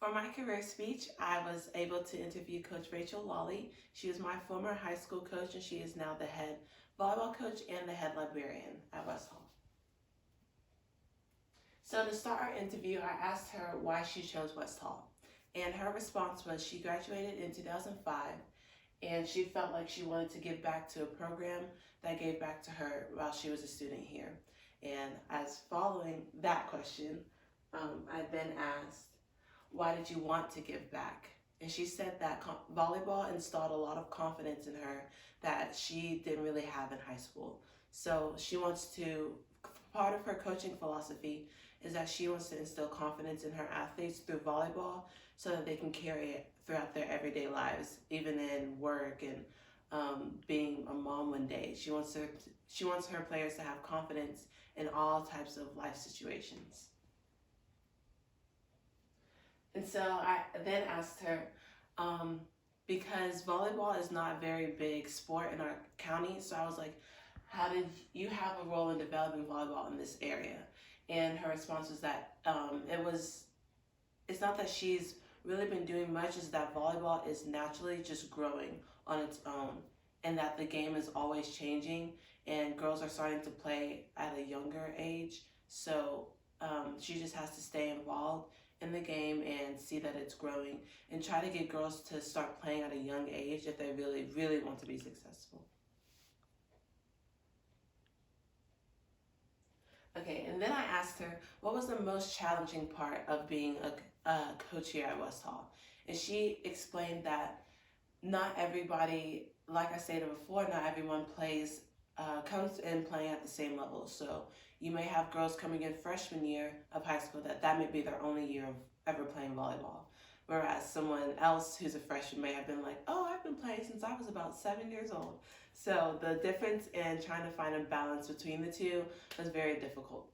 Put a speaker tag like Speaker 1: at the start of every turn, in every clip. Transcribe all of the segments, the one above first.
Speaker 1: For my career speech, I was able to interview Coach Rachel Lawley. She was my former high school coach, and she is now the head volleyball coach and the head librarian at West Hall. So to start our interview, I asked her why she chose West Hall. And her response was she graduated in 2005 and she felt like she wanted to give back to a program that gave back to her while she was a student here. And as following that question, I then asked, why did you want to give back? And she said that volleyball installed a lot of confidence in her that she didn't really have in high school. So she wants to, part of her coaching philosophy is that she wants to instill confidence in her athletes through volleyball so that they can carry it throughout their everyday lives, even in work and being a mom one day. She wants her players to have confidence in all types of life situations. And so I then asked her, because volleyball is not a very big sport in our county, so I was like, how did you have a role in developing volleyball in this area? And her response was that it's not that she's really been doing much, is that volleyball is naturally just growing on its own, and that the game is always changing, and girls are starting to play at a younger age, so she just has to stay involved in the game and see that it's growing and try to get girls to start playing at a young age if they really, really want to be successful. Okay, and then I asked her what was the most challenging part of being a coach here at West Hall. And she explained that not everybody, like I stated before, not everyone comes in playing at the same level. So you may have girls coming in freshman year of high school that may be their only year of ever playing volleyball. Whereas someone else who's a freshman may have been like, oh, I've been playing since I was about 7 years old. So the difference in trying to find a balance between the two was very difficult.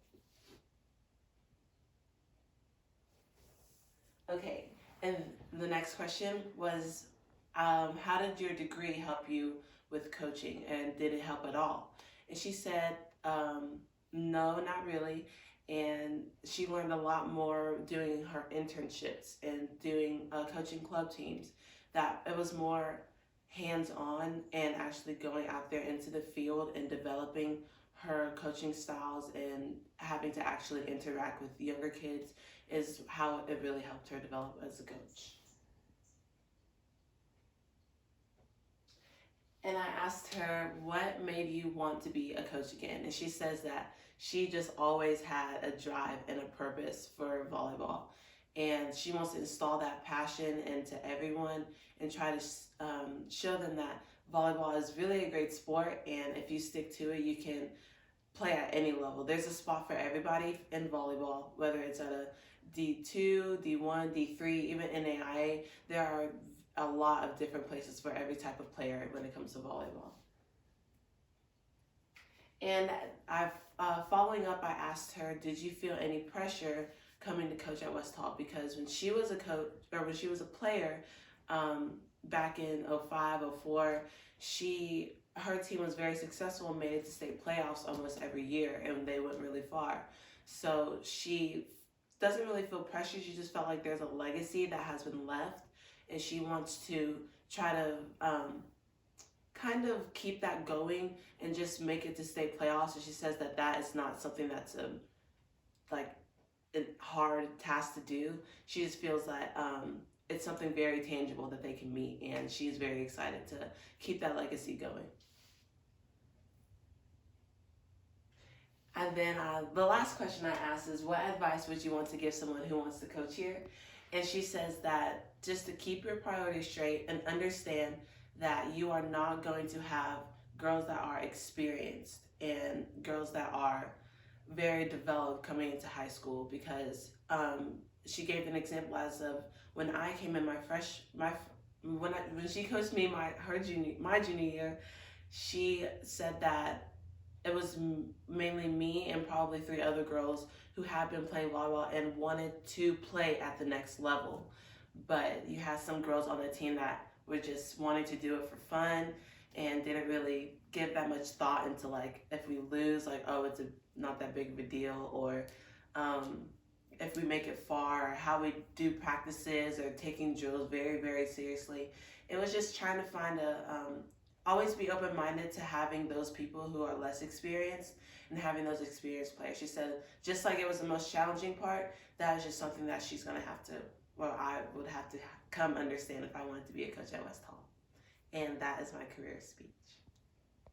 Speaker 1: Okay, and the next question was, how did your degree help you with coaching, and did it help at all? And she said, no, not really. And she learned a lot more doing her internships and doing coaching club teams, that it was more hands-on and actually going out there into the field and developing her coaching styles and having to actually interact with younger kids is how it really helped her develop as a coach. And I asked her, what made you want to be a coach again? And she says that she just always had a drive and a purpose for volleyball. And she wants to install that passion into everyone and try to show them that volleyball is really a great sport. And if you stick to it, you can play at any level. There's a spot for everybody in volleyball, whether it's at a D2, D1, D3, even NAIA. There are a lot of different places for every type of player when it comes to volleyball. And following up, I asked her, did you feel any pressure coming to coach at West Hall? Because when she was a coach, or when she was a player, back in 05, 04, her team was very successful and made it to state playoffs almost every year, and they went really far. So she doesn't really feel pressure. She just felt like there's a legacy that has been left, and she wants to try to kind of keep that going and just make it to state playoffs. And she says that that is not something that's a hard task to do. She just feels that it's something very tangible that they can meet, and she's very excited to keep that legacy going. And then the last question I asked is, what advice would you want to give someone who wants to coach here? And she says that just to keep your priorities straight and understand that you are not going to have girls that are experienced and girls that are very developed coming into high school, because she gave an example as of when I came in when she coached me my junior year. She said that it was mainly me and probably 3 other girls who had been playing volleyball and wanted to play at the next level. But you had some girls on the team that were just wanting to do it for fun and didn't really give that much thought into, like, if we lose, like, oh, it's not that big of a deal, or if we make it far, or how we do practices or taking drills very, very seriously. It was just trying to find always be open-minded to having those people who are less experienced and having those experienced players. She said, just like it was the most challenging part, that was just something that she's going to have to, well, I would have to come understand if I wanted to be a coach at West Hall. And that is my career speech.